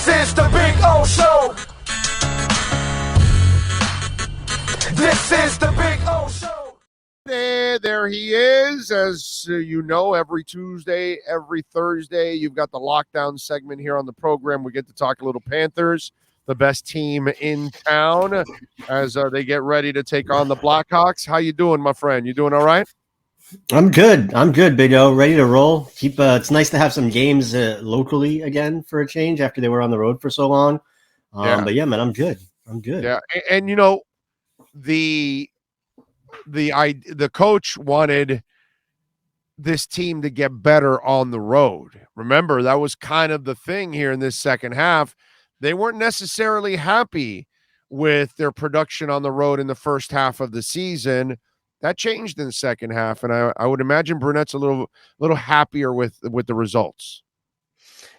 This is the Big O Show. This is the Big O Show. There he is. As you know, every Tuesday, every Thursday, you've got the lockdown segment here on the program. We get to talk a little Panthers, the best team in town, as they get ready to take on the Blackhawks. How you doing, my friend? You doing all right? I'm good, Big O. Ready to roll. It's nice to have some games locally again for a change after they were on the road for so long. But yeah, man, I'm good. Yeah, and you know, the coach wanted this team to get better on the road. Remember, that was kind of the thing here in this second half. They weren't necessarily happy with their production on the road in the first half of the season. That changed in the second half, and I would imagine Brunette's a little happier with the results.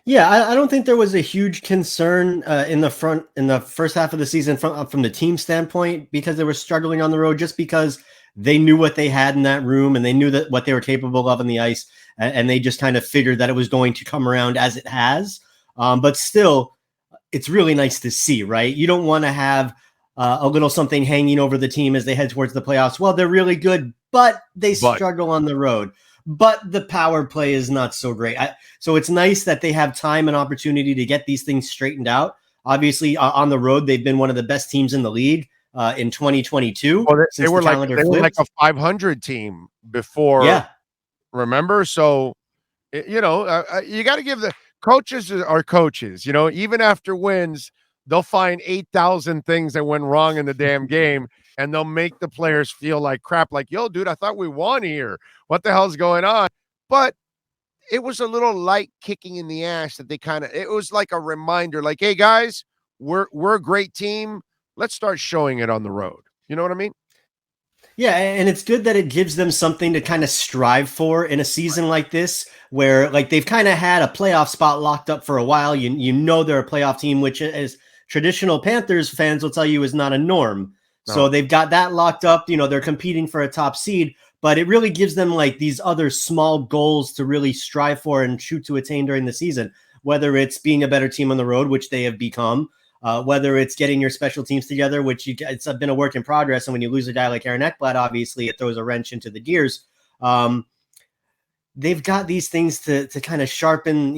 Yeah, I don't think there was a huge concern in the first half of the season from the team standpoint, because they were struggling on the road, just because they knew what they had in that room and they knew that what they were capable of on the ice, and they just kind of figured that it was going to come around as it has. But still, it's really nice to see, right? You don't want to have a little something hanging over the team as they head towards the playoffs. Well, they're really good, but they struggle on the road. But the power play is not so great. So it's nice that they have time and opportunity to get these things straightened out. Obviously, on the road, they've been one of the best teams in the league in 2022. Well, they were like a 500 team before. Yeah. Remember? So, you know, you got to give the coaches are coaches. You know, even after wins, they'll find 8,000 things that went wrong in the damn game, and they'll make the players feel like crap. Like, yo, dude, I thought we won here. What the hell's going on? But it was a little light kicking in the ass that it was like a reminder, like, hey, guys, we're a great team. Let's start showing it on the road. You know what I mean? Yeah, and it's good that it gives them something to kind of strive for in a season like this, where like they've kind of had a playoff spot locked up for a while. You know they're a playoff team, which is traditional Panthers fans will tell you is not a norm. No. So they've got that locked up. You know, they're competing for a top seed, but it really gives them like these other small goals to really strive for and shoot to attain during the season, whether it's being a better team on the road, which they have become, whether it's getting your special teams together, which it's been a work in progress. And when you lose a guy like Aaron Ekblad, obviously it throws a wrench into the gears. They've got these things to kind of sharpen,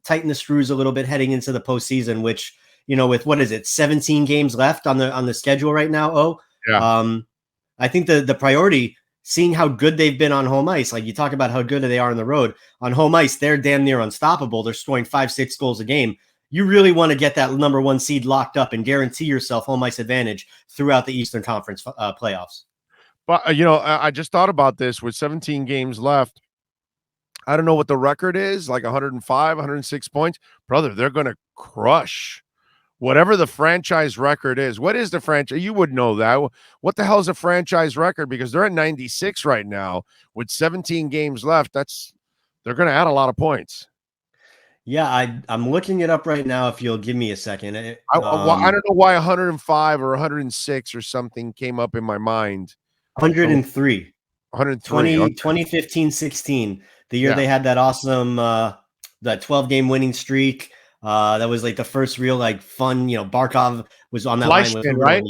tighten the screws a little bit heading into the postseason, which, with what is it, 17 games left on the schedule right now. Oh, yeah. I think the priority, seeing how good they've been on home ice, like you talk about how good they are on the road. On home ice, they're damn near unstoppable. They're scoring 5-6 goals a game. You really want to get that number one seed locked up and guarantee yourself home ice advantage throughout the Eastern Conference playoffs. But, I just thought about this with 17 games left. I don't know what the record is, like 105, 106 points. Brother, they're going to crush whatever the franchise record is. What is the franchise? You would know that. What the hell is a franchise record? Because they're at 96 right now with 17 games left. They're going to add a lot of points. Yeah, I'm looking it up right now. If you'll give me a second. I don't know why 105 or 106 or something came up in my mind. 103. 103. 2015-16, the year they had that awesome that 12-game winning streak. That was like the first real fun. Barkov was on that line with right?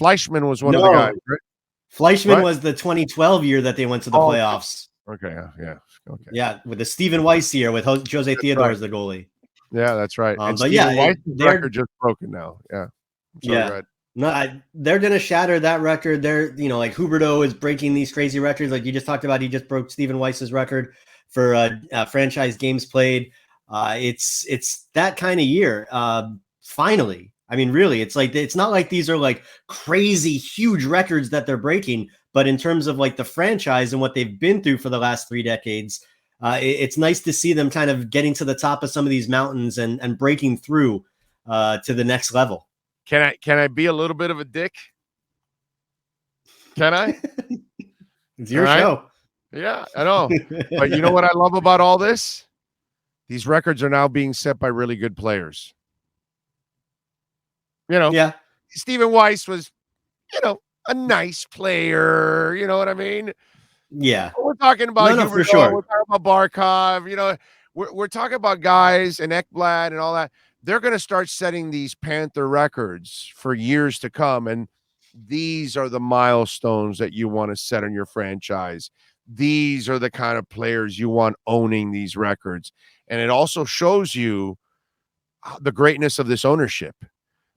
Fleischman was one of the guys. Right? Fleischman was the 2012 year that they went to the playoffs. Okay, yeah. Okay. Yeah, with the Stephen Weiss year with Jose Theodore as the goalie. Yeah, that's right. But Weiss's record just broken now. Yeah. Right. No, they're going to shatter that record. They're, like Huberdeau is breaking these crazy records. Like you just talked about, he just broke Stephen Weiss's record for franchise games played. It's that kind of year. Finally, I mean, really, it's not like these are like crazy huge records that they're breaking, but in terms of like the franchise and what they've been through for the last 3 decades, it's nice to see them kind of getting to the top of some of these mountains and breaking through to the next level. Can I be a little bit of a dick? Can I? It's your show. Yeah, I know. But you know what I love about all this? These records are now being set by really good players. Yeah. Stephen Weiss was, a nice player. You know what I mean? Yeah. We're talking about no, for sure. We're talking about Barkov. We're talking about guys and Ekblad and all that they're going to start setting these Panther records for years to come. And these are the milestones that you want to set on your franchise. These are the kind of players you want owning these records. And it also shows you the greatness of this ownership,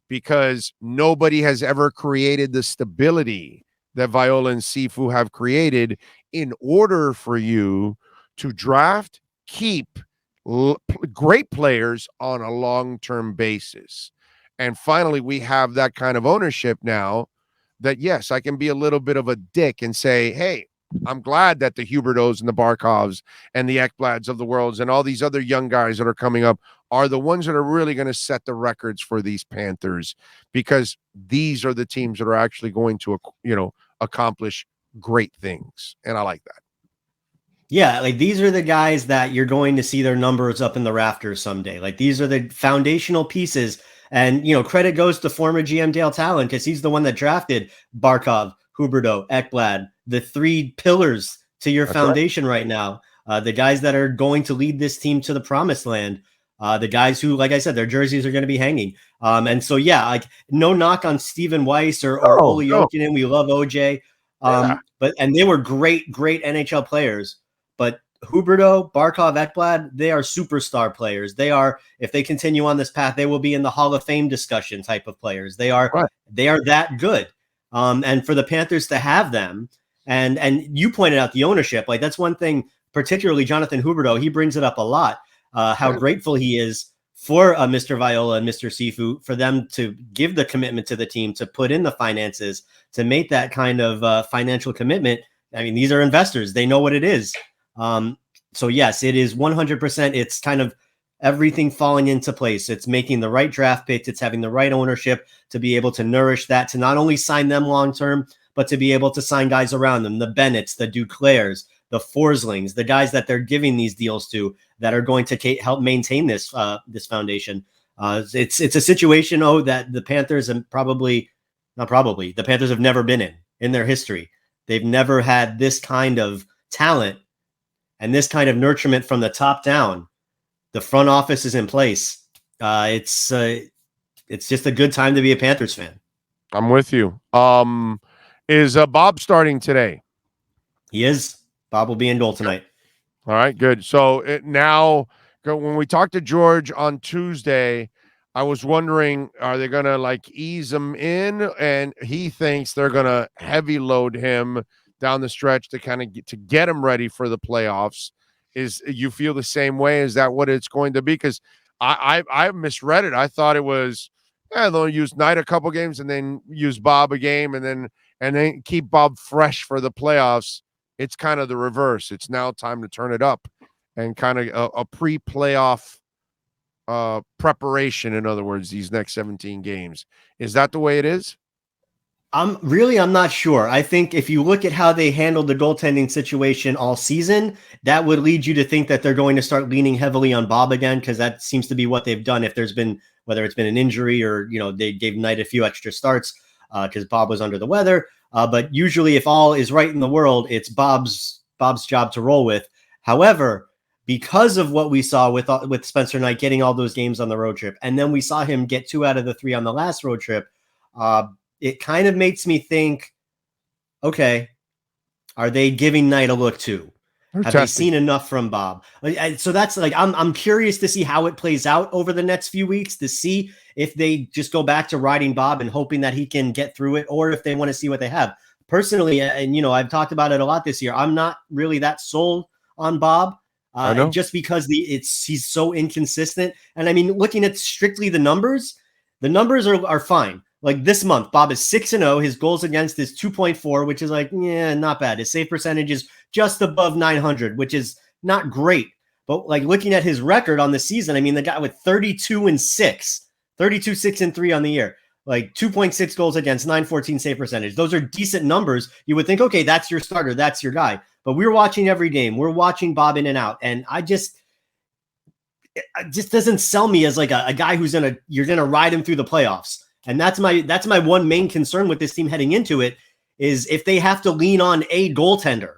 because nobody has ever created the stability that Viola and Sifu have created in order for you to draft, keep great players on a long-term basis. And finally, we have that kind of ownership now that, yes, I can be a little bit of a dick and say, hey, I'm glad that the Hubertos and the Barkovs and the Ekblads of the worlds and all these other young guys that are coming up are the ones that are really going to set the records for these Panthers, because these are the teams that are actually going to, accomplish great things. And I like that. Yeah, like these are the guys that you're going to see their numbers up in the rafters someday. Like these are the foundational pieces. And, credit goes to former GM Dale Talon, because he's the one that drafted Barkov, Huberdeau, Ekblad, the three pillars to your foundation right now. The guys that are going to lead this team to the promised land. The guys who, like I said, their jerseys are going to be hanging. And so, yeah, like no knock on Stephen Weiss or Olli Jokinen. We love OJ. And they were great NHL players. But Huberdeau, Barkov, Ekblad, they are superstar players. They are, if they continue on this path, they will be in the Hall of Fame discussion type of players. They are that good. And for the Panthers to have them, and you pointed out the ownership, like that's one thing, particularly Jonathan Huberdeau, he brings it up a lot, how grateful he is for Mr. Viola and Mr. Sifu, for them to give the commitment to the team, to put in the finances, to make that kind of financial commitment. I mean, these are investors. They know what it is. So yes, it is 100%. It's kind of everything falling into place. It's making the right draft picks. It's having the right ownership to be able to nourish that, to not only sign them long-term, but to be able to sign guys around them, the Bennetts, the Duclairs, the Forslings, the guys that they're giving these deals to that are going to help maintain this, this foundation. It's a situation, that the Panthers have the Panthers have never been in their history. They've never had this kind of talent and this kind of nurturement from the top down. The front office is in place. It's just a good time to be a Panthers fan. I'm with you. Is Bob starting today? He is. Bob will be in goal tonight. All right, good. So now, when we talked to George on Tuesday, I was wondering, are they going to ease him in? And he thinks they're going to heavy load him down the stretch to kind of get him ready for the playoffs. Is you feel the same way? Is that what it's going to be? Because I misread it. I thought it was they'll use Knight a couple games and then use Bob a game and then keep Bob fresh for the playoffs. It's kind of the reverse. It's now time to turn it up and kind of a pre-playoff preparation. In other words, these next 17 games. Is that the way it is? I'm not sure. I think if you look at how they handled the goaltending situation all season, that would lead you to think that they're going to start leaning heavily on Bob again, because that seems to be what they've done. If there's been, whether it's been an injury or, they gave Knight a few extra starts because Bob was under the weather. But usually if all is right in the world, it's Bob's job to roll with. However, because of what we saw with Spencer Knight getting all those games on the road trip, and then we saw him get 2 out of the 3 on the last road trip, it kind of makes me think, okay, are they giving Knight a look too? Have they seen enough from Bob? So that's I'm curious to see how it plays out over the next few weeks, to see if they just go back to riding Bob and hoping that he can get through it, or if they want to see what they have. Personally, and I've talked about it a lot this year, I'm not really that sold on Bob, just because he's so inconsistent. And I mean, looking at strictly the numbers are fine. Like this month, Bob is 6-0. His goals against is 2.4, which is not bad. His save percentage is just above 900, which is not great. But looking at his record on the season, I mean, the guy with 32-6 and 3 on the year, 2.6 goals against, 914 save percentage. Those are decent numbers. You would think, okay, that's your starter, that's your guy. But we're watching every game. We're watching Bob in and out, and it just doesn't sell me as a guy you're gonna ride him through the playoffs. And that's my one main concern with this team heading into it, is if they have to lean on a goaltender,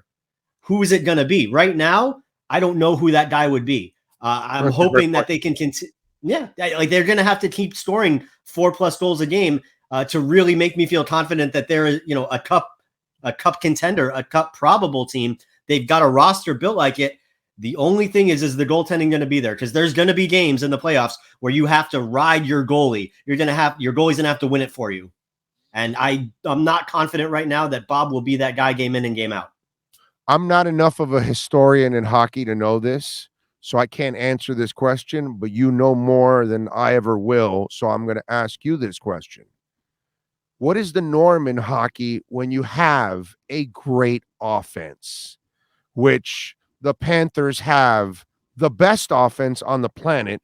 who is it going to be? Right now, I don't know who that guy would be. I'm hoping that they can continue. Yeah, like they're going to have to keep scoring 4+ goals a game to really make me feel confident that they're, a cup contender, a cup probable team. They've got a roster built like it. The only thing is the goaltending going to be there? Because there's going to be games in the playoffs where you have to ride your goalie. Your goalie's going to have to win it for you. And I'm not confident right now that Bob will be that guy game in and game out. I'm not enough of a historian in hockey to know this, so I can't answer this question, but you know more than I ever will, so I'm going to ask you this question. What is the norm in hockey when you have a great offense, which the Panthers have the best offense on the planet,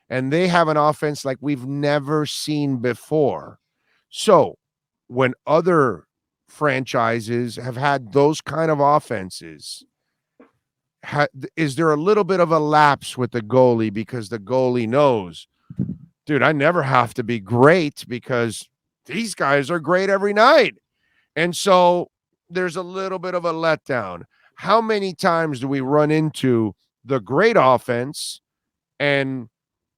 and they have an offense like we've never seen before? So when other franchises have had those kind of offenses, is there a little bit of a lapse with the goalie because the goalie knows, dude, I never have to be great because these guys are great every night? And so there's a little bit of a letdown. How many times do we run into the great offense and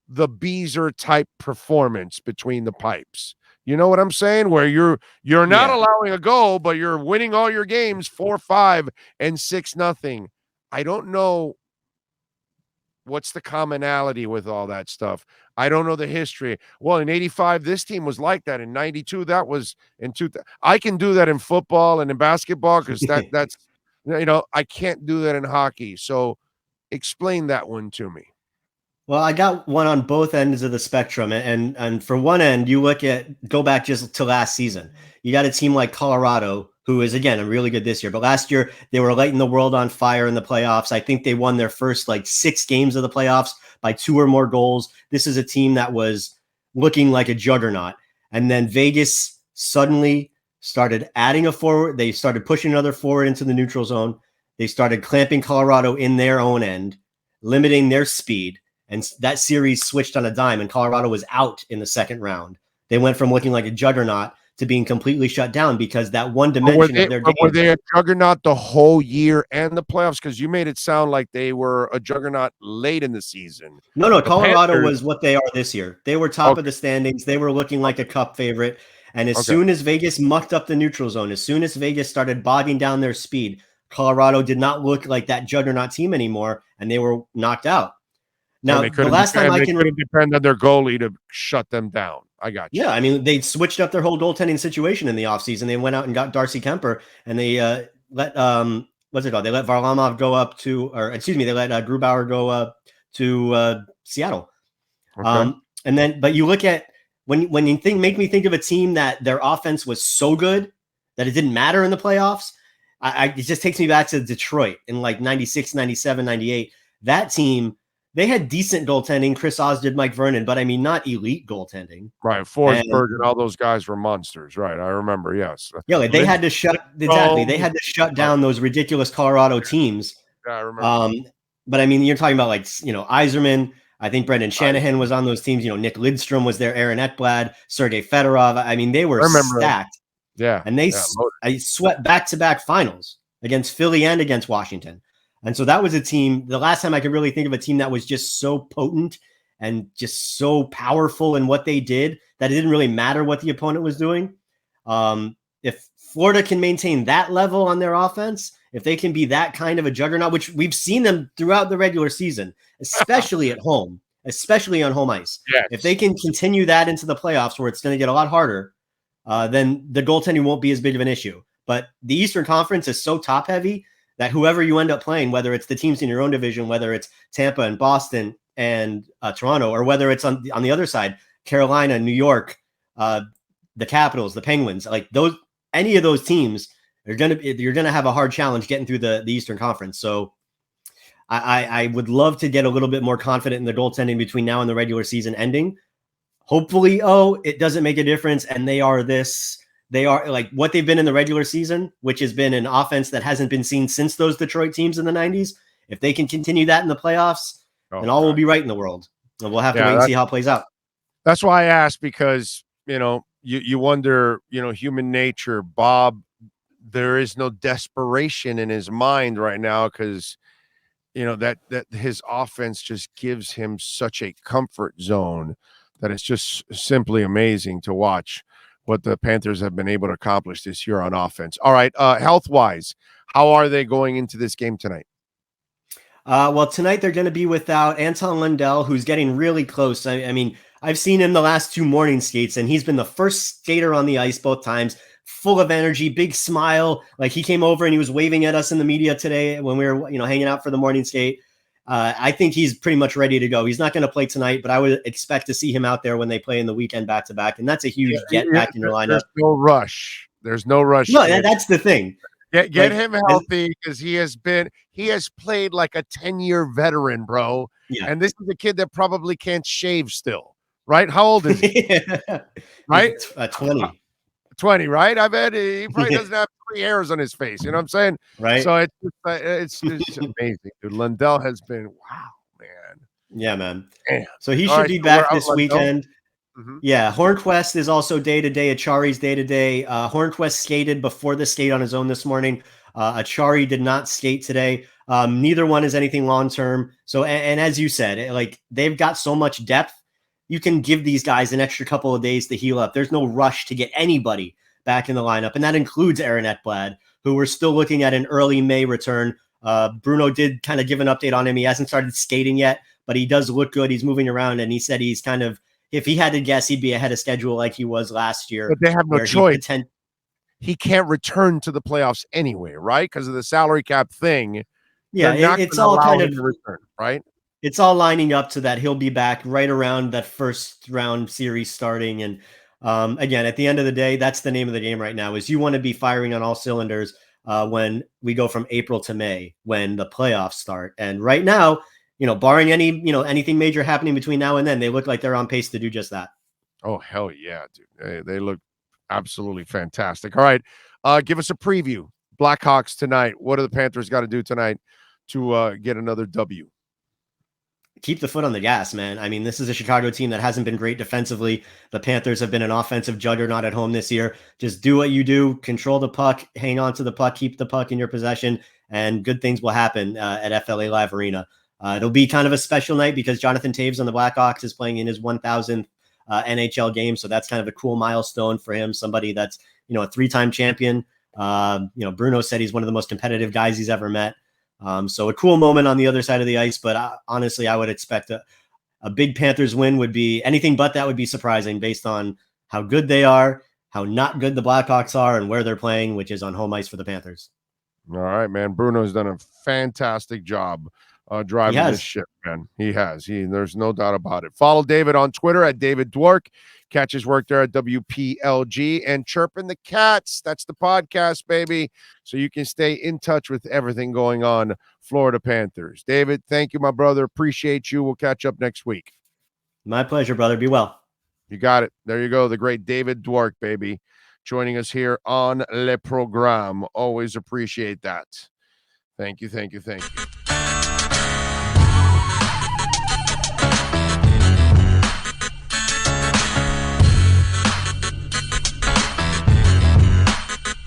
the Beezer type performance between the pipes? You know what I'm saying? Where you're not allowing a goal, but you're winning all your games 4-5 and 6-0. I don't know what's the commonality with all that stuff. I don't know the history. Well, in 85, this team was like that. In 92, that was in 2000. I can do that in football and in basketball because that's, I can't do that in hockey. So explain that one to me. Well, I got one on both ends of the spectrum. And for one end, go back just to last season. You got a team like Colorado, who is, again, really good this year. But last year, they were lighting the world on fire in the playoffs. I think they won their first 6 games of the playoffs by 2 or more goals. This is a team that was looking like a juggernaut. And then Vegas suddenly started adding a forward. They started pushing another forward into the neutral zone. They started clamping Colorado in their own end, limiting their speed. And that series switched on a dime, and Colorado was out in the second round. They went from looking like a juggernaut to being completely shut down because that one dimension of their game. Were they a juggernaut the whole year and the playoffs? Because you made it sound like they were a juggernaut late in the season. No, Colorado was what they are this year. They were top of the standings. They were looking like a cup favorite. And as soon as Vegas mucked up the neutral zone, as soon as Vegas started bogging down their speed, Colorado did not look like that juggernaut team anymore, and they were knocked out. Now, the last time I can depend on their goalie to shut them down. I got you. Yeah, I mean, they switched up their whole goaltending situation in the offseason. They went out and got Darcy Kemper, and they let what's it called? They let Varlamov go up to, or excuse me, they let Grubauer go up to Seattle. Okay. And then, but you look at when you make me think of a team that their offense was so good that it didn't matter in the playoffs. It just takes me back to Detroit in 96, 97, 98. That team. They had decent goaltending. Chris Osgood, Mike Vernon, but I mean, not elite goaltending. Right. Forsberg and all those guys were monsters. Right. I remember. Yes. Yeah. They had to shut They had to shut down those ridiculous Colorado teams. Yeah, I remember. But I mean, you're talking about Yzerman. I think Brendan Shanahan was on those teams. Nick Lidstrom was there. Aaron Ekblad, Sergei Fedorov. I mean, they were stacked. Yeah. And they swept back-to-back finals against Philly and against Washington. And so that was a team, the last time I could really think of a team that was just so potent and just so powerful in what they did that it didn't really matter what the opponent was doing. If Florida can maintain that level on their offense, if they can be that kind of a juggernaut, which we've seen them throughout the regular season, especially at home, especially on home ice. Yes. If they can continue that into the playoffs where it's going to get a lot harder, then the goaltending won't be as big of an issue. But the Eastern Conference is so top heavy that whoever you end up playing, whether it's the teams in your own division, whether it's Tampa and Boston and Toronto, or whether it's on the other side, Carolina, New York, the Capitals, the Penguins, any of those teams, you're gonna have a hard challenge getting through the Eastern Conference. So I would love to get a little bit more confident in the goaltending between now and the regular season ending. Hopefully, it doesn't make a difference, and they are like what they've been in the regular season, which has been an offense that hasn't been seen since those Detroit teams in the 90s. If they can continue that in the playoffs, then all will be right in the world. And we'll have to wait and see how it plays out. That's why I asked, because, you wonder, human nature. Bob, there is no desperation in his mind right now because that his offense just gives him such a comfort zone that it's just simply amazing to watch what the Panthers have been able to accomplish this year on offense. All right, health-wise, how are they going into this game tonight? Well, tonight they're going to be without Anton Lundell, who's getting really close. I mean, I've seen him the last 2 morning skates, and he's been the first skater on the ice both times, full of energy, big smile. Like, he came over and he was waving at us in the media today when we were, hanging out for the morning skate. I think he's pretty much ready to go. He's not going to play tonight, but I would expect to see him out there when they play in the weekend back-to-back, and that's a huge get back in your lineup. There's no rush. There's no rush. No, that's the thing. Get him healthy, because he has played like a 10-year veteran, bro. Yeah. And this is a kid that probably can't shave still, right? How old is he? Right? 20. 20, right? I bet he probably doesn't have 3 hairs on his face. You know what I'm saying? Right. So it's amazing, dude. Lundell has been, wow, man. Yeah, man. Damn. So he should be back this weekend. Mm-hmm. Yeah, Hornquist is also day-to-day. Achari's day-to-day. Hornquist skated before the skate on his own this morning. Achari did not skate today. Neither one is anything long-term. So, and as you said, like, they've got so much depth. You can give these guys an extra couple of days to heal up. There's no rush to get anybody back in the lineup, and that includes Aaron Ekblad, who we're still looking at an early May return. Bruno did kind of give an update on him. He hasn't started skating yet, but he does look good. He's moving around, and he said he's kind of, if he had to guess, he'd be ahead of schedule like he was last year. But they have no choice. He can't return to the playoffs anyway, right? Because of the salary cap thing. Yeah, it's all kind of return, right? It's all lining up to that he'll be back right around that first round series starting. And again, at the end of the day, that's the name of the game right now, is you want to be firing on all cylinders when we go from April to May, when the playoffs start. And right now, barring anything major happening between now and then, they look like they're on pace to do just that. Oh, hell yeah, dude. They look absolutely fantastic. All right. Give us a preview. Blackhawks tonight. What do the Panthers got to do tonight to get another W? Keep the foot on the gas, man. I mean, this is a Chicago team that hasn't been great defensively. The Panthers have been an offensive juggernaut at home this year. Just do what you do, control the puck, hang on to the puck, keep the puck in your possession, and good things will happen at FLA Live Arena. It'll be kind of a special night because Jonathan Taves on the Blackhawks is playing in his 1,000th NHL game, so that's kind of a cool milestone for him, somebody that's, a 3-time champion. Bruno said he's one of the most competitive guys he's ever met. So a cool moment on the other side of the ice, but honestly, I would expect a big Panthers win would be anything but that would be surprising based on how good they are, how not good the Blackhawks are, and where they're playing, which is on home ice for the Panthers. All right, man. Bruno's done a fantastic job driving this ship, man. He has. There's no doubt about it. Follow David on Twitter at David Dwork. Catch his work there at WPLG, and Chirping the Cats. That's the podcast, baby. So you can stay in touch with everything going on Florida Panthers. David, thank you, my brother. Appreciate you. We'll catch up next week. My pleasure, brother. Be well. You got it. There you go. The great David Dwork, baby, joining us here on Le Programme. Always appreciate that. Thank you, thank you, thank you.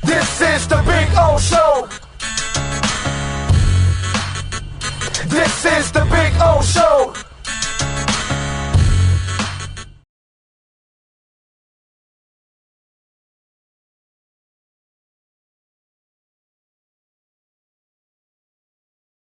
This is the Big O Show. This is the Big O Show.